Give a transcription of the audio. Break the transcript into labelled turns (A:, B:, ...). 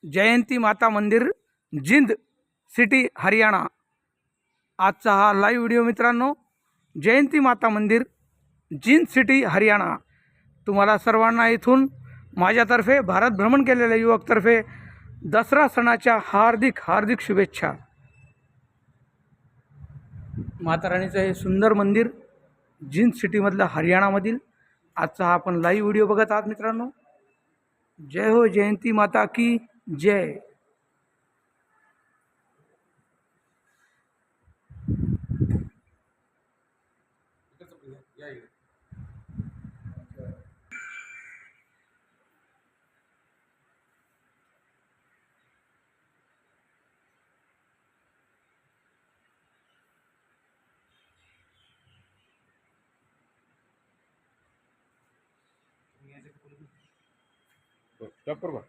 A: जयंती माता मंदिर, जिंद सिटी, हरियाणा। आजचा हा लाईव्ह व्हिडिओ मित्रांनो, जयंती माता मंदिर, जिंद सिटी, हरियाणा। तुम्हाला सर्वांना इथून माझ्यातर्फे, भारत भ्रमण केलेल्या युवकतर्फे दसरा सणाच्या हार्दिक हार्दिक शुभेच्छा। माता राणीचं हे सुंदर मंदिर जिंद सिटीमधलं, हरियाणामधील आजचा हा आपण लाईव्ह व्हिडिओ बघत आहात मित्रांनो। जय हो जयंती माता की जय।
B: स्टॉप करू का?